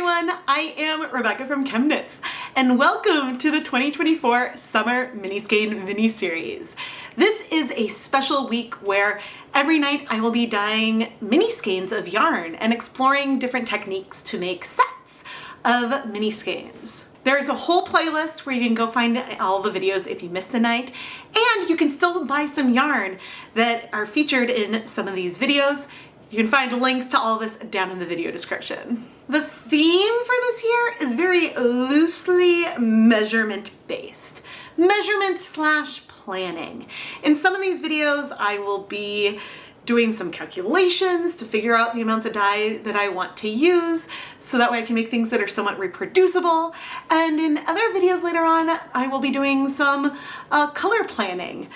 everyone, I am Rebecca from ChemKnits, and welcome to the 2024 Summer Mini Skein mini series. This is a special week where every night I will be dyeing mini skeins of yarn and exploring different techniques to make sets of mini skeins. There's a whole playlist where you can go find all the videos if you missed a night, and you can still buy some yarn that are featured in some of these videos. You can find links to all this down in the video description. The theme for this year is very loosely measurement based. Measurement / planning. In some of these videos, I will be doing some calculations to figure out the amounts of dye that I want to use, so that way I can make things that are somewhat reproducible. And in other videos later on, I will be doing some color planning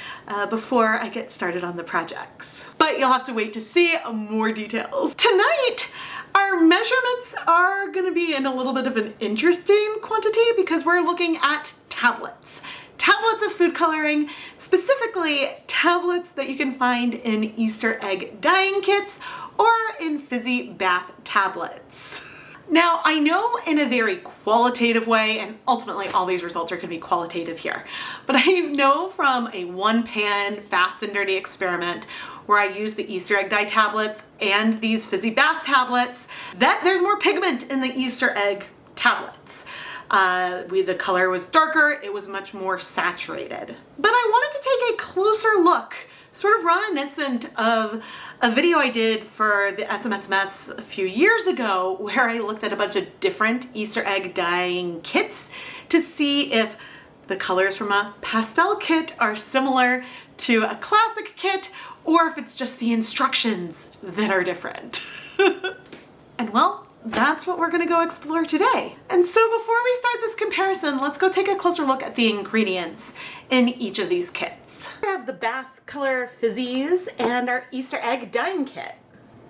before I get started on the projects. But you'll have to wait to see more details. Tonight, our measurements are gonna be in a little bit of an interesting quantity because we're looking at tablets. Tablets of food coloring, specifically tablets that you can find in Easter egg dyeing kits or in Fizzy Bath Tablets. Now, I know in a very qualitative way, and ultimately all these results are going to be qualitative here, but I know from a one-pan fast and dirty experiment where I used the Easter egg dye tablets and these Fizzy Bath tablets that there's more pigment in the Easter egg tablets. The color was darker, it was much more saturated. But I wanted to take a closer look, sort of reminiscent of a video I did for the SMSMS a few years ago where I looked at a bunch of different Easter egg dyeing kits to see if the colors from a pastel kit are similar to a classic kit or if it's just the instructions that are different. And well, that's what we're gonna go explore today. And so before we start this comparison, let's go take a closer look at the ingredients in each of these kits. We have the Bath Color Fizzies and our Easter egg dyeing kit.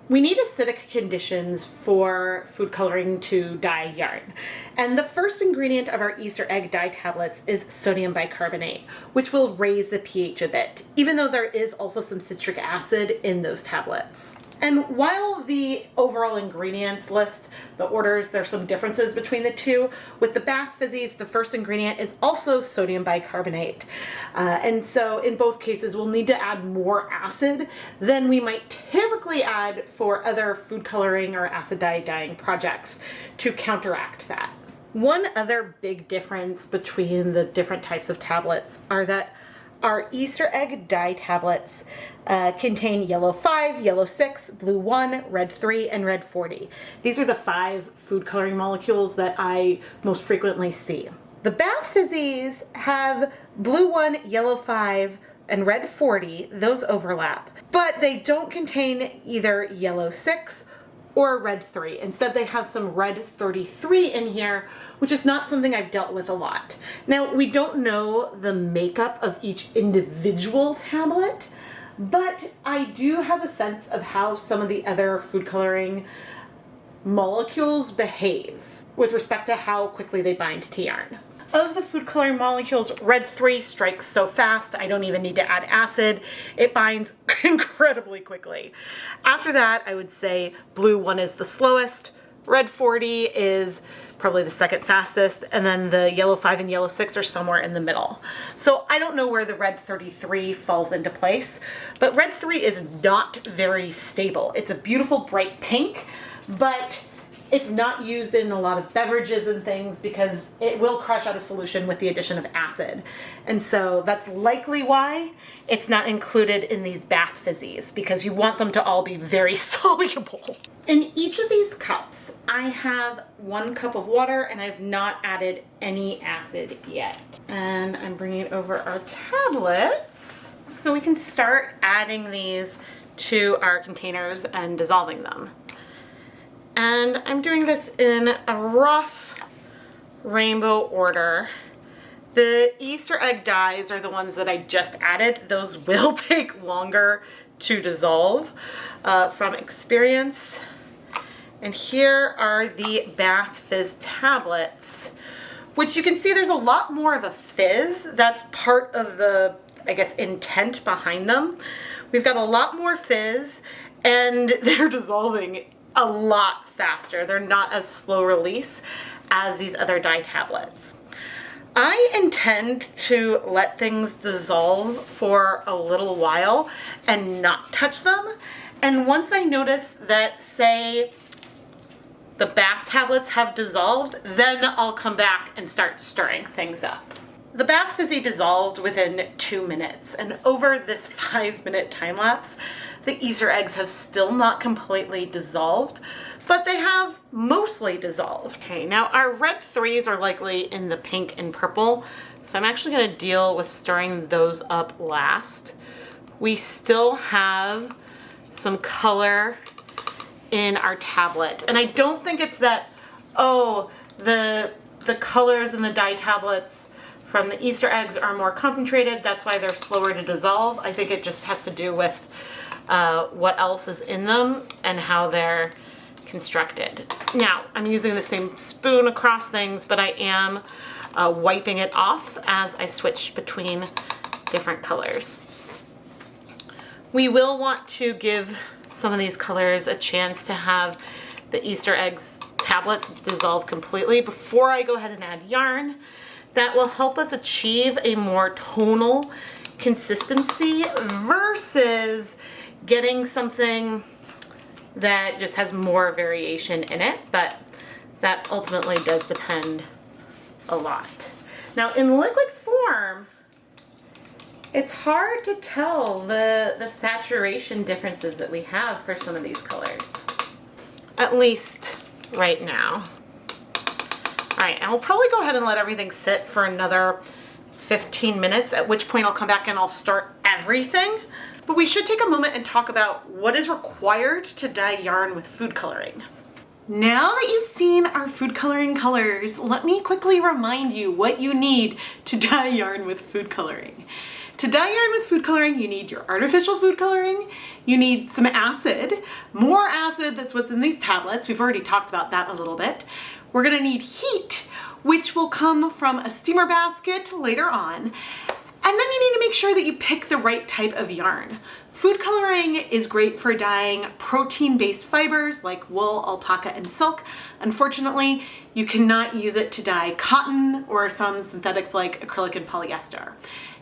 We need acidic conditions for food coloring to dye yarn. And the first ingredient of our Easter egg dye tablets is sodium bicarbonate, which will raise the pH a bit, even though there is also some citric acid in those tablets. And while the overall ingredients list, the orders, there's some differences between the two. With the Bath Fizzies, the first ingredient is also sodium bicarbonate. And so in both cases, we'll need to add more acid than we might typically add for other food coloring or acid dye dyeing projects to counteract that. One other big difference between the different types of tablets are that our Easter egg dye tablets contain yellow 5, yellow 6, blue 1, red 3, and red 40. These are the 5 food coloring molecules that I most frequently see. The Bath Fizzies have blue 1, yellow 5, and red 40. Those overlap, but they don't contain either yellow 6 or red 3. Instead, they have some red 33 in here, which is not something I've dealt with a lot. Now, we don't know the makeup of each individual tablet, but I do have a sense of how some of the other food coloring molecules behave with respect to how quickly they bind to yarn. Of the food coloring molecules, red 3 strikes so fast, I don't even need to add acid. It binds incredibly quickly. After that, I would say blue 1 is the slowest, red 40 is probably the second fastest, and then the yellow 5 and yellow 6 are somewhere in the middle. So I don't know where the red 33 falls into place, but red 3 is not very stable. It's a beautiful bright pink, but it's not used in a lot of beverages and things because it will crush out a solution with the addition of acid. And so that's likely why it's not included in these Bath Fizzies, because you want them to all be very soluble. In each of these cups, I have 1 cup of water and I've not added any acid yet. And I'm bringing over our tablets so we can start adding these to our containers and dissolving them. And I'm doing this in a rough rainbow order. The Easter egg dyes are the ones that I just added. Those will take longer to dissolve from experience. And here are the Bath Fizz tablets, which you can see there's a lot more of a fizz. That's part of the, I guess, intent behind them. We've got a lot more fizz and they're dissolving a lot faster. They're not as slow release as these other dye tablets. I intend to let things dissolve for a little while and not touch them. And once I notice that, say, the bath tablets have dissolved, then I'll come back and start stirring things up. The Bath Fizzy dissolved within 2 minutes, and over this 5-minute time lapse, the Easter eggs have still not completely dissolved, but they have mostly dissolved. Okay, now our red 3s are likely in the pink and purple, so I'm actually gonna deal with stirring those up last. We still have some color in our tablet, and I don't think it's that, oh, the colors in the dye tablets from the Easter eggs are more concentrated, that's why they're slower to dissolve. I think it just has to do with what else is in them and how they're constructed. Now, I'm using the same spoon across things, but I am wiping it off as I switch between different colors. We will want to give some of these colors a chance to have the Easter eggs tablets dissolve completely before I go ahead and add yarn. That will help us achieve a more tonal consistency versus getting something that just has more variation in it, but that ultimately does depend a lot. Now in liquid form, it's hard to tell the saturation differences that we have for some of these colors, at least right now. All right, and we'll probably go ahead and let everything sit for another 15 minutes, at which point I'll come back and I'll start everything. But we should take a moment and talk about what is required to dye yarn with food coloring. Now that you've seen our food coloring colors, let me quickly remind you what you need to dye yarn with food coloring. To dye yarn with food coloring, you need your artificial food coloring, you need some acid, more acid, that's what's in these tablets. We've already talked about that a little bit. We're gonna need heat, which will come from a steamer basket later on. And then you need to make sure that you pick the right type of yarn. Food coloring is great for dyeing protein-based fibers like wool, alpaca, and silk. Unfortunately, you cannot use it to dye cotton or some synthetics like acrylic and polyester.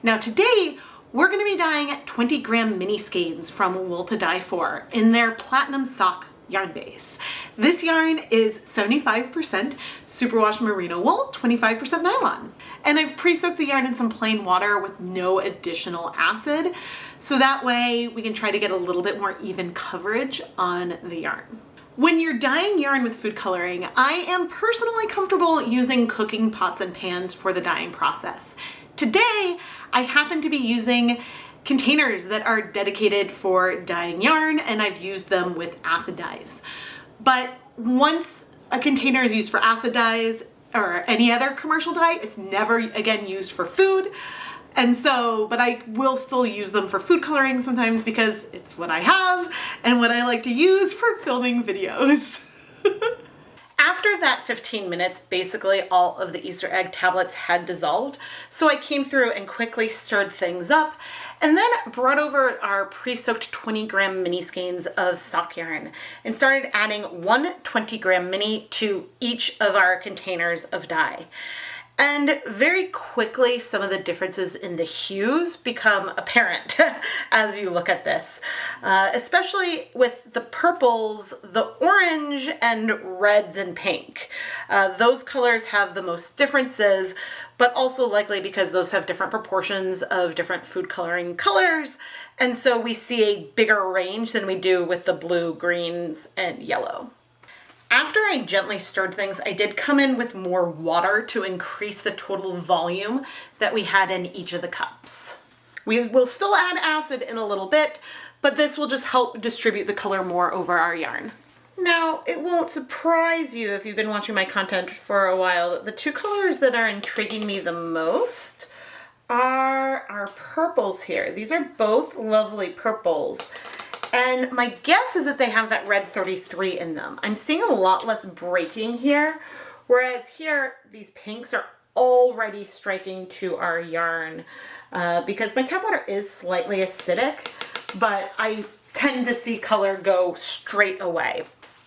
Now today, we're gonna be dyeing 20-gram mini skeins from Wool to Dye For in their platinum sock yarn base. This yarn is 75% superwash merino wool, 25% nylon. And I've pre-soaked the yarn in some plain water with no additional acid, so that way we can try to get a little bit more even coverage on the yarn. When you're dyeing yarn with food coloring, I am personally comfortable using cooking pots and pans for the dyeing process. Today, I happen to be using containers that are dedicated for dyeing yarn, and I've used them with acid dyes. But once a container is used for acid dyes or any other commercial dye, it's never again used for food. And so, but I will still use them for food coloring sometimes because it's what I have and what I like to use for filming videos. After that 15 minutes, basically all of the Easter egg tablets had dissolved. So I came through and quickly stirred things up and then brought over our pre-soaked 20-gram mini skeins of sock yarn and started adding one 20-gram mini to each of our containers of dye. And very quickly, some of the differences in the hues become apparent as you look at this, especially with the purples, the orange, and reds and pink. Those colors have the most differences, but also likely because those have different proportions of different food coloring colors. And so we see a bigger range than we do with the blue, greens, and yellow. After I gently stirred things, I did come in with more water to increase the total volume that we had in each of the cups. We will still add acid in a little bit, but this will just help distribute the color more over our yarn. Now, it won't surprise you if you've been watching my content for a while that the two colors that are intriguing me the most are our purples here. These are both lovely purples. And my guess is that they have that red 33 in them. I'm seeing a lot less breaking here, whereas here, these pinks are already striking to our yarn because my tap water is slightly acidic, but I tend to see color go straight away.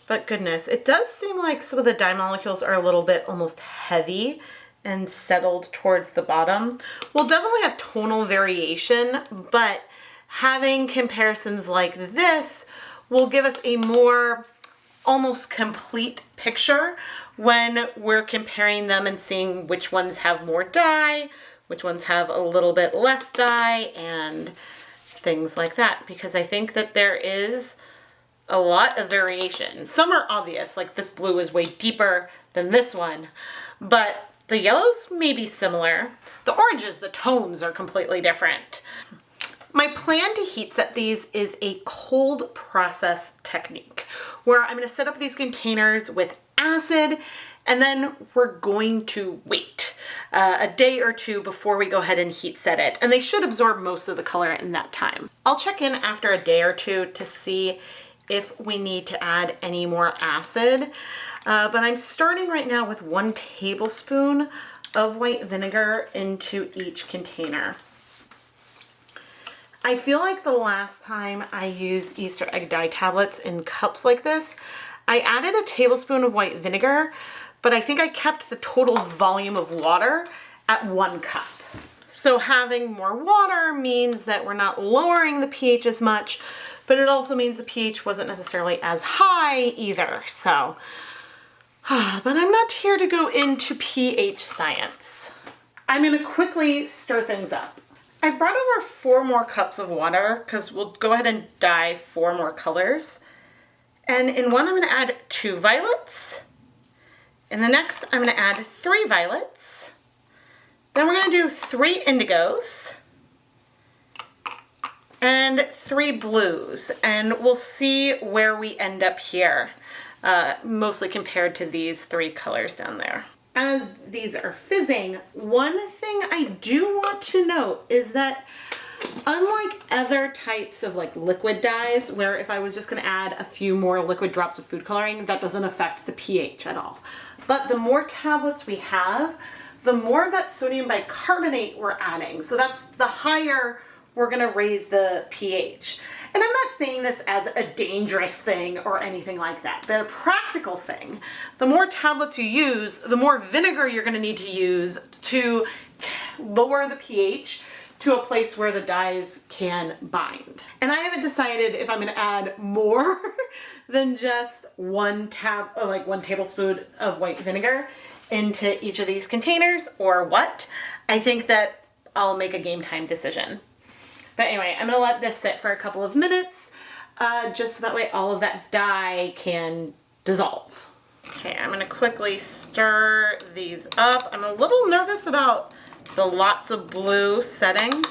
But goodness, it does seem like some of the dye molecules are a little bit almost heavy and settled towards the bottom. We'll definitely have tonal variation, but having comparisons like this will give us a more almost complete picture when we're comparing them and seeing which ones have more dye, which ones have a little bit less dye, and things like that. Because I think that there is a lot of variation. Some are obvious, like this blue is way deeper than this one, but the yellows may be similar. The oranges, the tones are completely different. My plan to heat set these is a cold process technique where I'm going to set up these containers with acid, and then we're going to wait a day or two before we go ahead and heat set it. And they should absorb most of the color in that time. I'll check in after a day or two to see if we need to add any more acid. But I'm starting right now with 1 tablespoon of white vinegar into each container. I feel like the last time I used Easter egg dye tablets in cups like this, I added a tablespoon of white vinegar, but I think I kept the total volume of water at 1 cup. So having more water means that we're not lowering the pH as much, but it also means the pH wasn't necessarily as high either. So, but I'm not here to go into pH science. I'm gonna quickly stir things up. I brought over 4 more cups of water because we'll go ahead and dye 4 more colors. And in one, I'm gonna add 2 violets. In the next, I'm gonna add 3 violets. Then we're gonna do 3 indigos and 3 blues. And we'll see where we end up here, mostly compared to these 3 colors down there. As these are fizzing, one thing I do want to note is that unlike other types of like liquid dyes, where if I was just going to add a few more liquid drops of food coloring, that doesn't affect the pH at all. But the more tablets we have, the more of that sodium bicarbonate we're adding. So that's the higher we're going to raise the pH. And I'm not saying this as a dangerous thing or anything like that, but a practical thing. The more tablets you use, the more vinegar you're going to need to use to lower the pH to a place where the dyes can bind. And I haven't decided if I'm going to add more than just 1 tablespoon of white vinegar into each of these containers or what. I think that I'll make a game time decision. But anyway, I'm gonna let this sit for a couple of minutes, just so that way all of that dye can dissolve. Okay, I'm gonna quickly stir these up. I'm a little nervous about the lots of blue setting,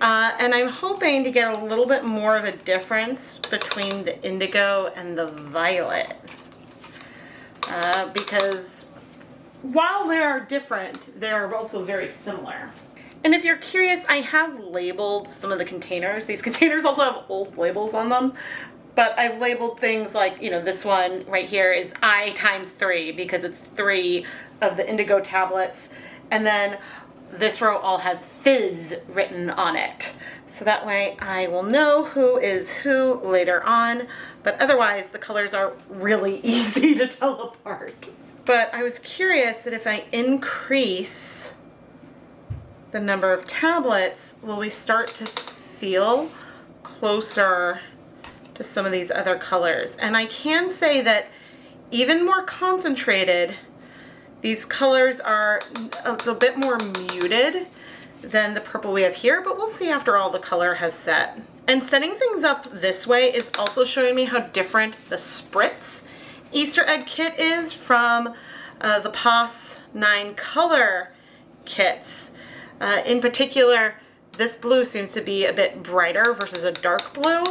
and I'm hoping to get a little bit more of a difference between the indigo and the violet, because while they are different, they are also very similar. And if you're curious, I have labeled some of the containers. These containers also have old labels on them, but I've labeled things like, you know, this one right here is I times 3 because it's 3 of the indigo tablets. And then this row all has Fizz written on it. So that way I will know who is who later on, but otherwise the colors are really easy to tell apart. But I was curious that if I increase the number of tablets, will we start to feel closer to some of these other colors? And I can say that even more concentrated, these colors are a bit more muted than the purple we have here, but we'll see after all the color has set. And setting things up this way is also showing me how different the Spritz Easter egg kit is from the POS 9 color kits. In particular, this blue seems to be a bit brighter versus a dark blue,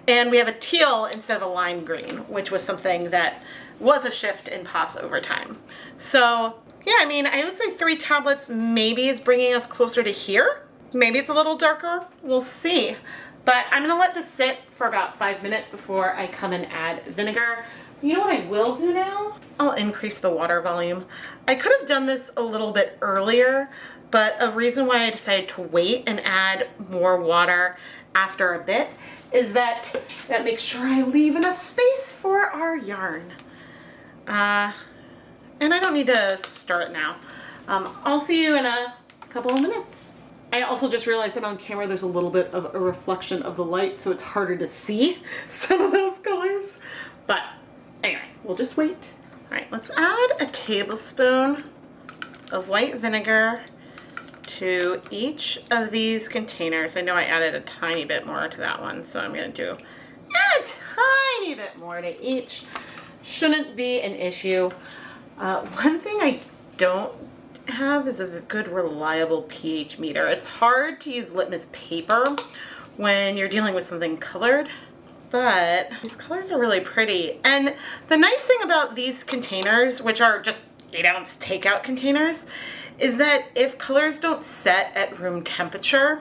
and we have a teal instead of a lime green, which was something that was a shift in POS over time. So yeah, I mean, I would say 3 tablets maybe is bringing us closer to here. Maybe it's a little darker, we'll see. But I'm gonna let this sit for about 5 minutes before I come and add vinegar. You know what I will do now? I'll increase the water volume. I could have done this a little bit earlier, but a reason why I decided to wait and add more water after a bit is that makes sure I leave enough space for our yarn. And I don't need to stir it now. I'll see you in a couple of minutes. I also just realized that on camera there's a little bit of a reflection of the light, so it's harder to see some of those colors. But anyway, we'll just wait. All right, let's add a tablespoon of white vinegar to each of these containers. I know I added a tiny bit more to that one, so I'm going to do a tiny bit more to each. Shouldn't be an issue. One thing I don't have is a good reliable pH meter. It's hard to use litmus paper when you're dealing with something colored, but these colors are really pretty. And the nice thing about these containers, which are just 8-ounce takeout containers, is that if colors don't set at room temperature,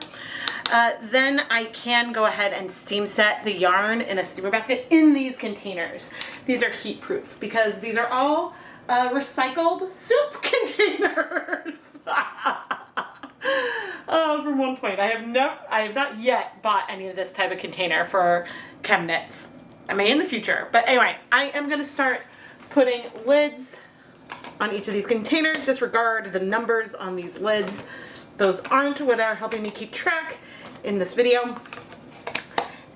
then I can go ahead and steam set the yarn in a steamer basket in these containers. These are heat proof because these are all recycled soup containers. Oh, from one point, I have not yet bought any of this type of container for ChemKnits. I may in the future, but anyway, I am going to start putting lids on each of these containers. Disregard the numbers on these lids. Those aren't what are helping me keep track in this video.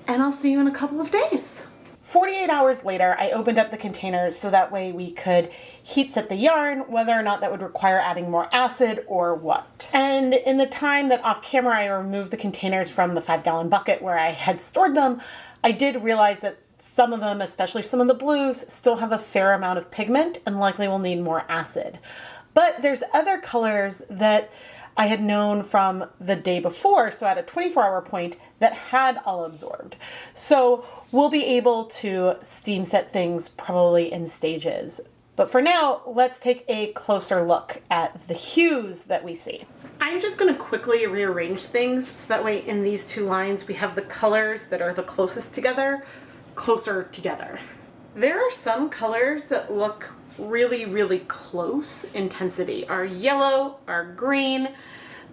And I'll see you in a couple of days. 48 hours later, I opened up the containers so that way we could heat set the yarn, whether or not that would require adding more acid or what. And in the time that off camera I removed the containers from the 5-gallon bucket where I had stored them, I did realize that some of them, especially some of the blues, still have a fair amount of pigment and likely will need more acid. But there's other colors that I had known from the day before, so at a 24-hour point, that had all absorbed. So we'll be able to steam set things probably in stages. But for now, let's take a closer look at the hues that we see. I'm just going to quickly rearrange things so that way in these two lines we have the colors that are the closest together, closer together. There are some colors that look really, really close intensity. Our yellow, our green.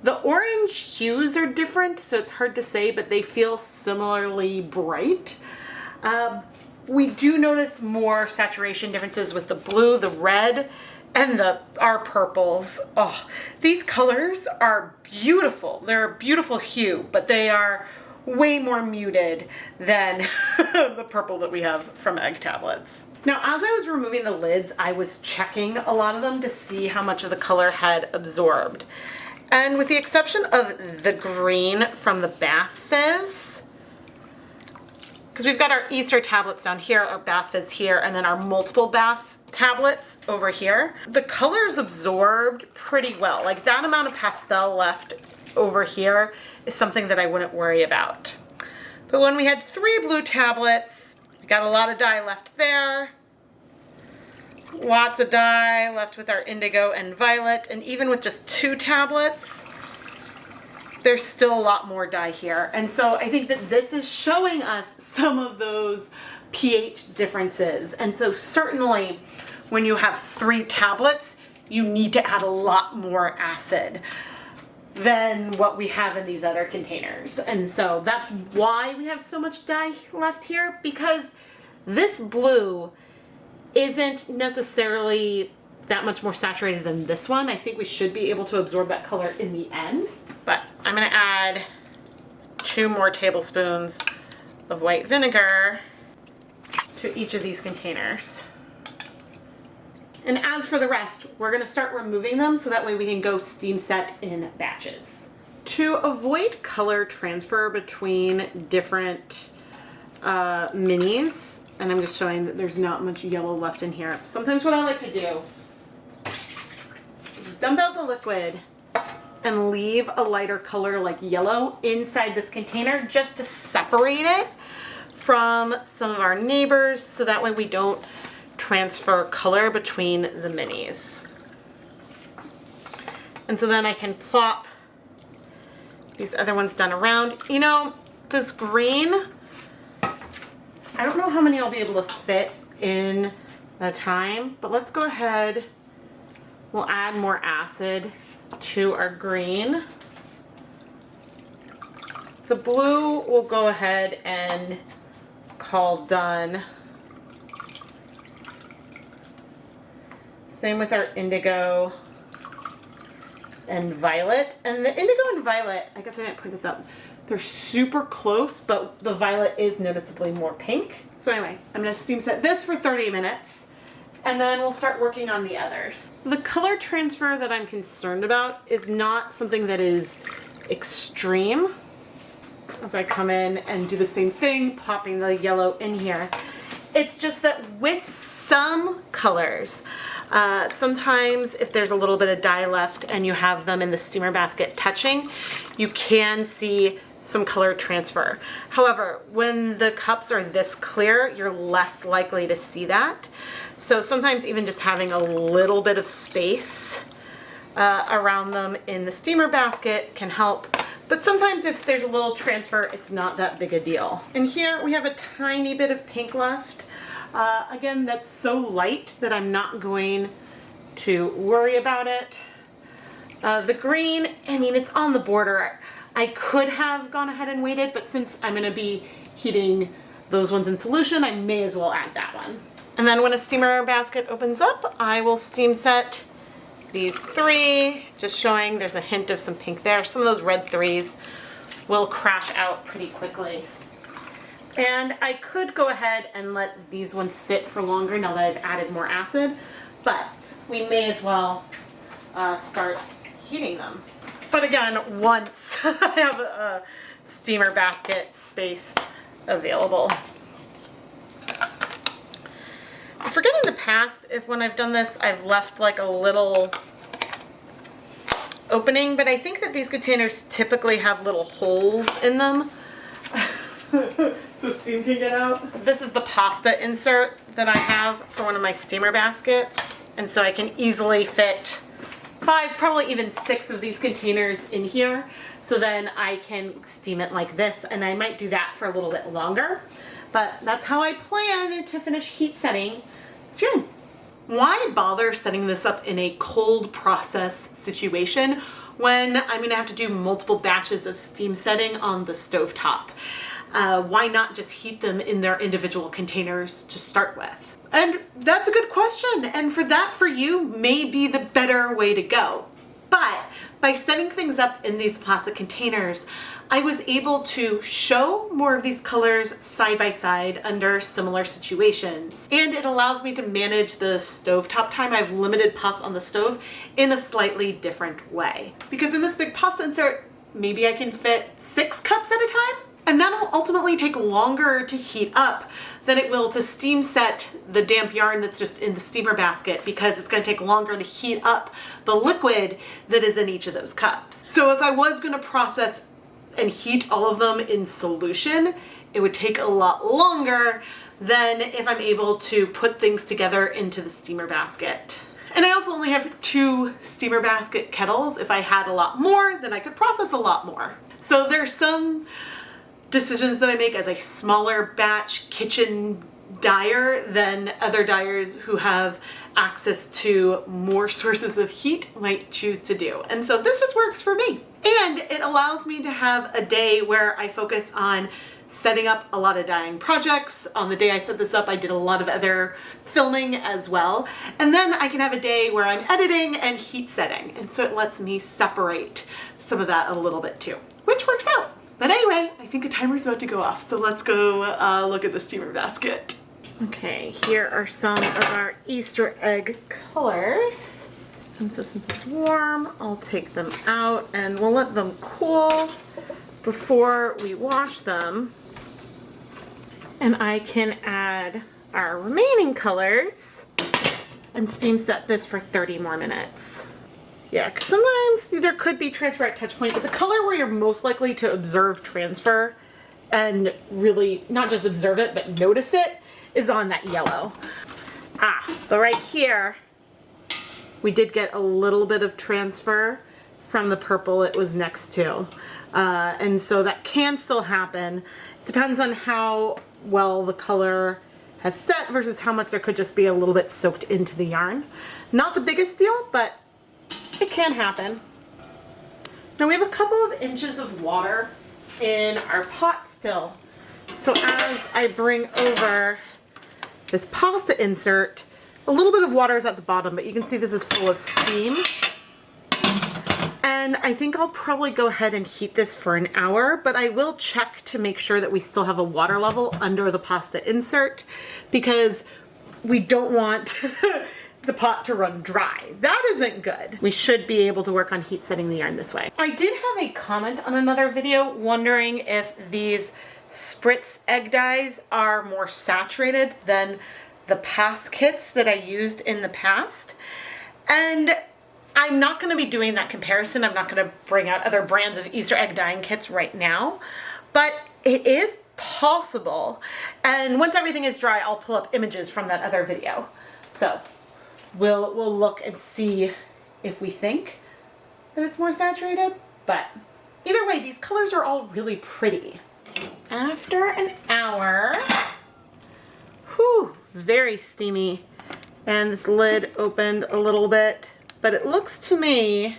The orange hues are different, so it's hard to say, but they feel similarly bright. We do notice more saturation differences with the blue, the red, and our purples. Oh, these colors are beautiful. They're a beautiful hue, but they are way more muted than the purple that we have from Egg Tablets. Now, as I was removing the lids, I was checking a lot of them to see how much of the color had absorbed. And with the exception of the green from the Bath Fizz, because we've got our Easter tablets down here, our Bath Fizz here, and then our multiple bath tablets over here, the colors absorbed pretty well. Like that amount of pastel left over here is something that I wouldn't worry about. But when we had 3 blue tablets, we got a lot of dye left there. Lots of dye left with our indigo and violet, and even with just 2 tablets, there's still a lot more dye here. And so I think that this is showing us some of those pH differences. And so certainly when you have 3 tablets, you need to add a lot more acid than what we have in these other containers. And so that's why we have so much dye left here, because this blue isn't necessarily that much more saturated than this one. I think we should be able to absorb that color in the end. But I'm gonna add 2 more tablespoons of white vinegar to each of these containers. And as for the rest, we're gonna start removing them so that way we can go steam set in batches. To avoid color transfer between different minis, and I'm just showing that there's not much yellow left in here. Sometimes what I like to do is dump out the liquid and leave a lighter color like yellow inside this container just to separate it from some of our neighbors so that way we don't transfer color between the minis. And so then I can plop these other ones down around. You know, this green, I don't know how many I'll be able to fit in a time, but let's go ahead. We'll add more acid to our green. The blue we'll go ahead and call done. Same with our indigo and violet. And the indigo and violet, I guess I didn't point this out, they're super close, but the violet is noticeably more pink. So anyway, I'm gonna steam set this for 30 minutes and then we'll start working on the others. The color transfer that I'm concerned about is not something that is extreme. As I come in and do the same thing, popping the yellow in here. It's just that with some colors, sometimes if there's a little bit of dye left and you have them in the steamer basket touching, you can see some color transfer. However, when the cups are this clear, you're less likely to see that. So sometimes even just having a little bit of space around them in the steamer basket can help. But sometimes if there's a little transfer, it's not that big a deal. And here we have a tiny bit of pink left. Again, that's so light that I'm not going to worry about it. The green, I mean, it's on the border. I could have gone ahead and waited, but since I'm gonna be heating those ones in solution, I may as well add that one. And then when a steamer basket opens up, I will steam set these three, just showing there's a hint of some pink there. Some of those red threes will crash out pretty quickly. And I could go ahead and let these ones sit for longer now that I've added more acid, but we may as well start heating them. But again, once I have a steamer basket space available. I forget in the past if when I've done this, I've left like a little opening, but I think that these containers typically have little holes in them. So steam can get out. This is the pasta insert that I have for one of my steamer baskets. And so I can easily fit 5, probably even 6 of these containers in here. So then I can steam it like this, and I might do that for a little bit longer. But that's how I plan to finish heat setting soon. Why bother setting this up in a cold process situation when I'm gonna have to do multiple batches of steam setting on the stovetop? Why not just heat them in their individual containers to start with? And that's a good question. And for that, for you, may be the better way to go. But by setting things up in these plastic containers, I was able to show more of these colors side by side under similar situations. And it allows me to manage the stovetop time. I have limited pots on the stove in a slightly different way. Because in this big pasta insert, maybe I can fit 6 cups at a time. And that'll ultimately take longer to heat up than it will to steam set the damp yarn that's just in the steamer basket, because it's going to take longer to heat up the liquid that is in each of those cups. So if I was going to process and heat all of them in solution, it would take a lot longer than if I'm able to put things together into the steamer basket. And I also only have 2 steamer basket kettles. If I had a lot more, then I could process a lot more. So there's some decisions that I make as a smaller batch kitchen dyer than other dyers who have access to more sources of heat might choose to do. And so this just works for me. And it allows me to have a day where I focus on setting up a lot of dyeing projects. On the day I set this up, I did a lot of other filming as well. And then I can have a day where I'm editing and heat setting. And so it lets me separate some of that a little bit too, which works out. But anyway, I think a timer's about to go off, so let's go look at the steamer basket. Okay, here are some of our Easter egg colors. And so since it's warm, I'll take them out and we'll let them cool before we wash them. And I can add our remaining colors and steam set this for 30 more minutes. Yeah, because sometimes there could be transfer at touch point, but the color where you're most likely to observe transfer and really not just observe it, but notice it is on that yellow. But right here, we did get a little bit of transfer from the purple it was next to. And so that can still happen. It depends on how well the color has set versus how much there could just be a little bit soaked into the yarn. Not the biggest deal, but it can happen. Now we have a couple of inches of water in our pot still. So as I bring over this pasta insert, a little bit of water is at the bottom, but you can see this is full of steam. And I think I'll probably go ahead and heat this for an hour, but I will check to make sure that we still have a water level under the pasta insert, because we don't want the pot to run dry. That isn't good. We should be able to work on heat setting the yarn this way. I did have a comment on another video wondering if these spritz egg dyes are more saturated than the past kits that I used in the past. And I'm not going to be doing that comparison. I'm not going to bring out other brands of Easter egg dyeing kits right now, but it is possible. And once everything is dry, I'll pull up images from that other video. So we'll look and see if we think that it's more saturated, but either way, these colors are all really pretty. After an hour, whew, very steamy, and this lid opened a little bit, but it looks to me,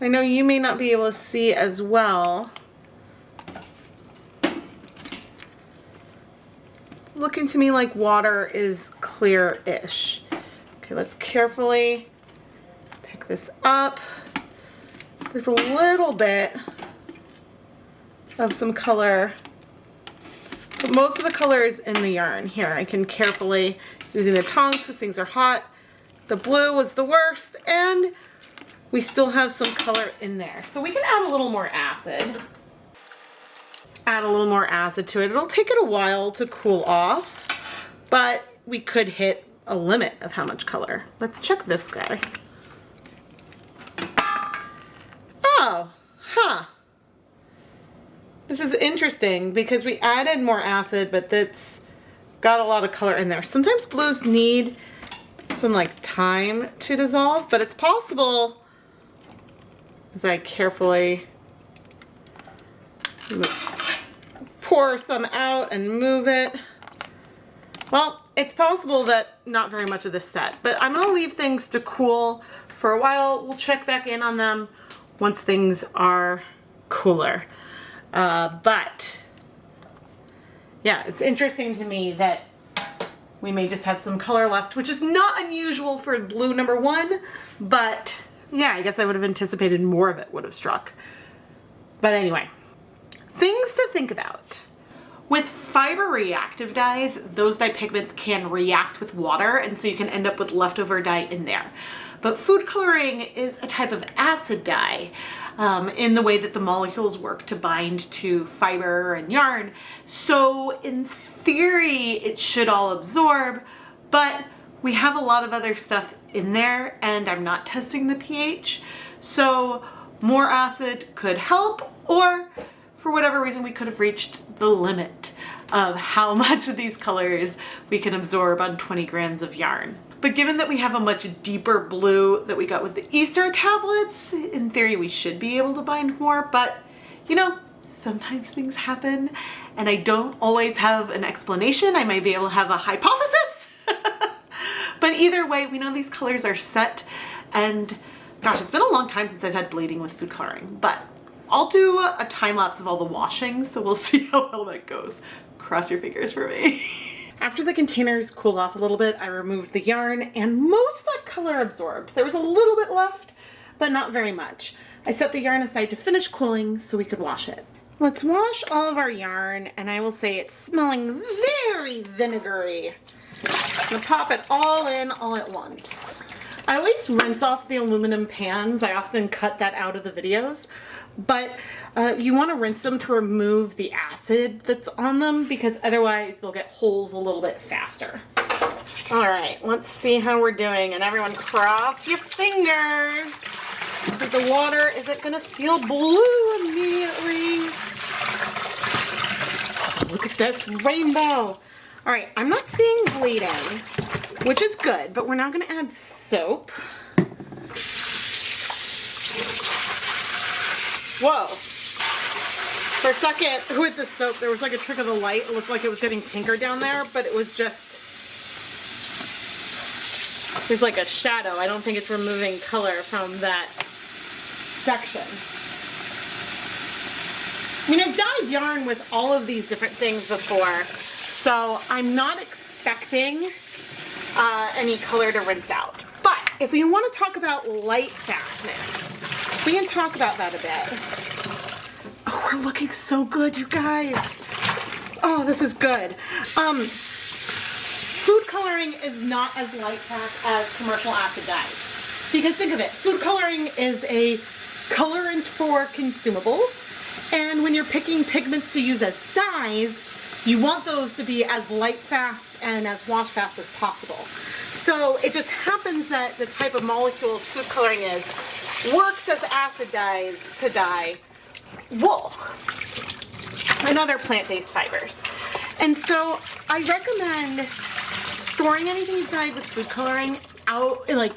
I know you may not be able to see as well, it's looking to me like water is clear-ish. Okay, let's carefully pick this up. There's a little bit of some color, but most of the color is in the yarn. Here, I can carefully, using the tongs because things are hot. The blue was the worst, and we still have some color in there. So we can add a little more acid. Add a little more acid to it. It'll take it a while to cool off, but we could hit a limit of how much color. Let's check this guy. Oh, huh. This is interesting because we added more acid, but that's got a lot of color in there. Sometimes blues need some like time to dissolve, but it's possible as I carefully pour some out and move it. Well, it's possible that not very much of this set, but I'm gonna leave things to cool for a while. We'll check back in on them once things are cooler. But yeah, it's interesting to me that we may just have some color left, which is not unusual for blue number 1, but yeah, I guess I would have anticipated more of it would have struck. But anyway, things to think about. With fiber reactive dyes, those dye pigments can react with water, and so you can end up with leftover dye in there. But food coloring is a type of acid dye in the way that the molecules work to bind to fiber and yarn. So in theory, it should all absorb, but we have a lot of other stuff in there, and I'm not testing the pH. So more acid could help, or for whatever reason, we could have reached the limit of how much of these colors we can absorb on 20 grams of yarn. But given that we have a much deeper blue that we got with the Easter tablets, in theory we should be able to bind more, but you know, sometimes things happen and I don't always have an explanation. I might be able to have a hypothesis. But either way, we know these colors are set, and gosh, it's been a long time since I've had bleeding with food coloring, but I'll do a time lapse of all the washing, so we'll see how well that goes. Cross your fingers for me. After the containers cooled off a little bit, I removed the yarn and most of that color absorbed. There was a little bit left, but not very much. I set the yarn aside to finish cooling so we could wash it. Let's wash all of our yarn, and I will say it's smelling very vinegary. I'm gonna pop it all in all at once. I always rinse off the aluminum pans. I often cut that out of the videos, but you want to rinse them to remove the acid that's on them, because otherwise they'll get holes a little bit faster. All right, let's see how we're doing, and everyone cross your fingers. The water isn't gonna feel blue immediately. Oh, look at this rainbow. All right, I'm not seeing bleeding, which is good, but we're now gonna add soap. Whoa. For a second with the soap, there was like a trick of the light. It looked like it was getting pinker down there, but it was just, there's like a shadow. I don't think it's removing color from that section. I mean, I've dyed yarn with all of these different things before, so I'm not expecting any color to rinse out. But if we want to talk about light fastness, we can talk about that a bit. Oh, we're looking so good, you guys. Oh, this is good. Food coloring is not as light fast as commercial acid dyes. Because think of it, food coloring is a colorant for consumables. And when you're picking pigments to use as dyes, you want those to be as light fast and as wash fast as possible. So it just happens that the type of molecules food coloring is works as acid dyes to dye wool and other plant-based fibers. And so I recommend storing anything you've dyed with food coloring out, like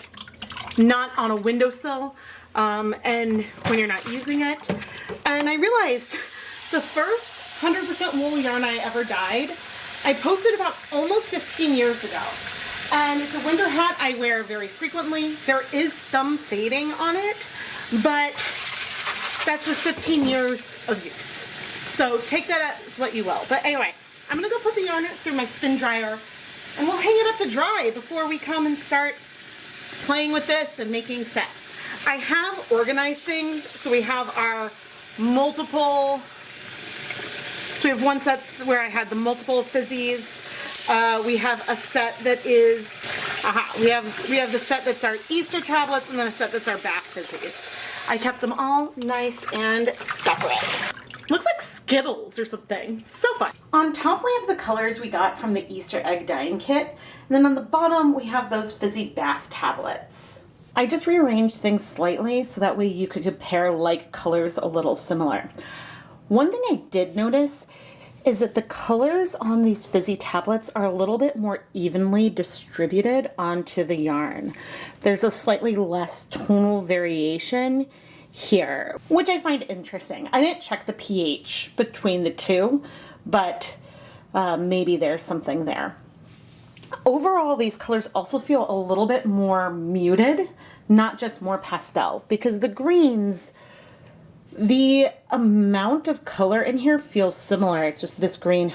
not on a windowsill and when you're not using it. And I realized the first 100% wool yarn I ever dyed, I posted about almost 15 years ago. And it's a winter hat I wear very frequently. There is some fading on it, but that's with 15 years of use. So take that as what you will. But anyway, I'm gonna go put the yarn through my spin dryer and we'll hang it up to dry before we come and start playing with this and making sets. I have organized things, so we have our multiple, so we have one set where I had the multiple fizzies. We have a set that is, we have the set that's our Easter tablets and then a set that's our bath fizzies. I kept them all nice and separate. Looks like Skittles or something. So fun. On top we have the colors we got from the Easter egg dyeing kit. And then on the bottom we have those Fizzy Bath Tablets. I just rearranged things slightly so that way you could compare like colors a little similar. One thing I did notice is that the colors on these fizzy tablets are a little bit more evenly distributed onto the yarn. There's a slightly less tonal variation here, which I find interesting. I didn't check the pH between the two, but maybe there's something there. Overall, these colors also feel a little bit more muted, not just more pastel, because the greens, the amount of color in here feels similar. It's just this green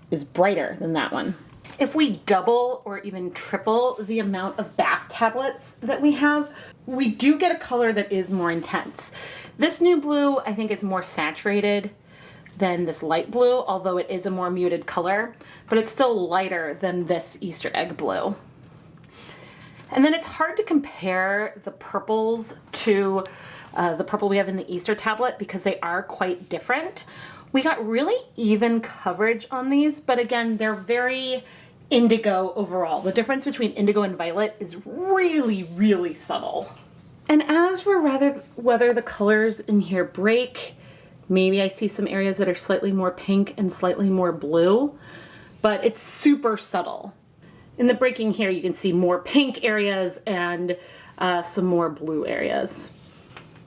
is brighter than that one. If we double or even triple the amount of bath tablets that we have, we do get a color that is more intense. This new blue I think is more saturated than this light blue, although it is a more muted color, but it's still lighter than this Easter egg blue. And then it's hard to compare the purples to the purple we have in the Easter tablet because they are quite different. We got really even coverage on these, but again, they're very indigo overall. The difference between indigo and violet is really, really subtle. And as for whether the colors in here break, maybe I see some areas that are slightly more pink and slightly more blue, but it's super subtle. In the breaking here, you can see more pink areas and some more blue areas.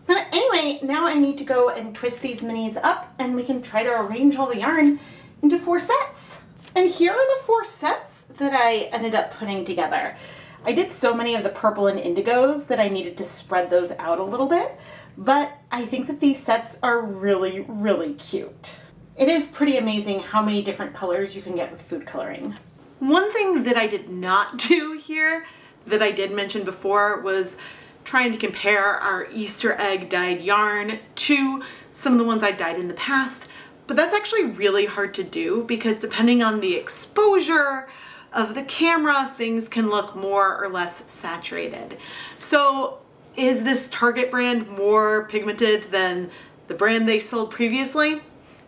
But anyway, now I need to go and twist these minis up and we can try to arrange all the yarn into 4 sets. And here are the 4 sets that I ended up putting together. I did so many of the purple and indigos that I needed to spread those out a little bit, but I think that these sets are really, really cute. It is pretty amazing how many different colors you can get with food coloring. One thing that I did not do here that I did mention before was trying to compare our Easter egg dyed yarn to some of the ones I dyed in the past, but that's actually really hard to do because depending on the exposure of the camera, things can look more or less saturated. So is this Target brand more pigmented than the brand they sold previously?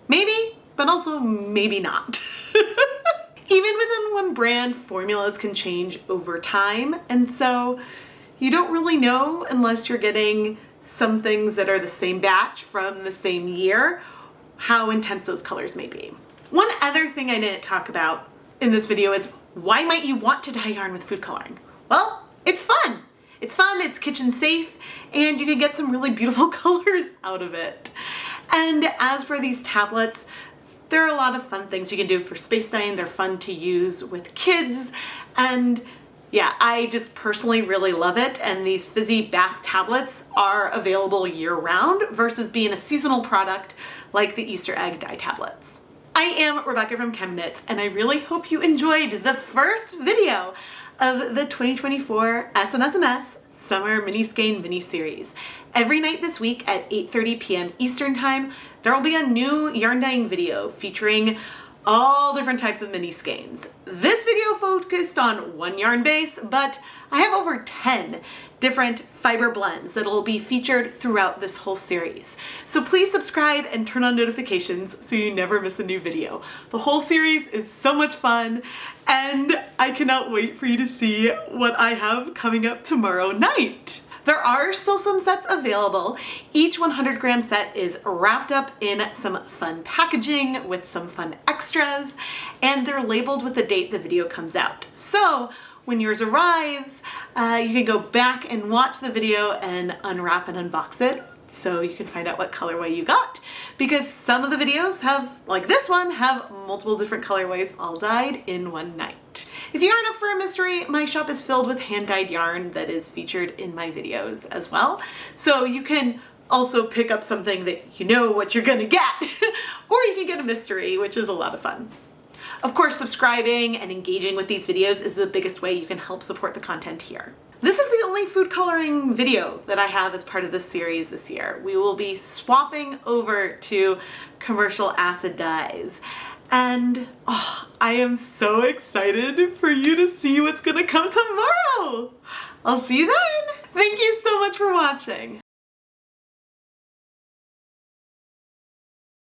Maybe, but also maybe not. Even within one brand, formulas can change over time, and so you don't really know unless you're getting some things that are the same batch from the same year, how intense those colors may be. One other thing I didn't talk about in this video is why might you want to dye yarn with food coloring? Well, it's fun. It's fun, it's kitchen safe, and you can get some really beautiful colors out of it. And as for these tablets, there are a lot of fun things you can do for space dyeing. They're fun to use with kids, and Yeah, I just personally really love it, and these Fizzy Bath Tablets are available year-round versus being a seasonal product like the Easter egg dye tablets. I am Rebecca from ChemKnits, and I really hope you enjoyed the first video of the 2024 SMSMS Summer Mini Skein mini-series. Every night this week at 8:30 p.m. Eastern Time, there will be a new yarn dyeing video featuring all different types of mini skeins. This video focused on one yarn base, but I have over 10 different fiber blends that will be featured throughout this whole series. So please subscribe and turn on notifications so you never miss a new video. The whole series is so much fun, and I cannot wait for you to see what I have coming up tomorrow night. There are still some sets available. Each 100-gram set is wrapped up in some fun packaging with some fun extras, and they're labeled with the date the video comes out. So when yours arrives, you can go back and watch the video and unwrap and unbox it so you can find out what colorway you got. Because some of the videos have, like this one, have multiple different colorways all dyed in one night. If you aren't up for a mystery, my shop is filled with hand-dyed yarn that is featured in my videos as well. So you can also pick up something that you know what you're gonna get, or you can get a mystery, which is a lot of fun. Of course, subscribing and engaging with these videos is the biggest way you can help support the content here. This is the only food coloring video that I have as part of this series this year. We will be swapping over to commercial acid dyes. And I am so excited for you to see what's gonna come tomorrow. I'll see you then. Thank you so much for watching.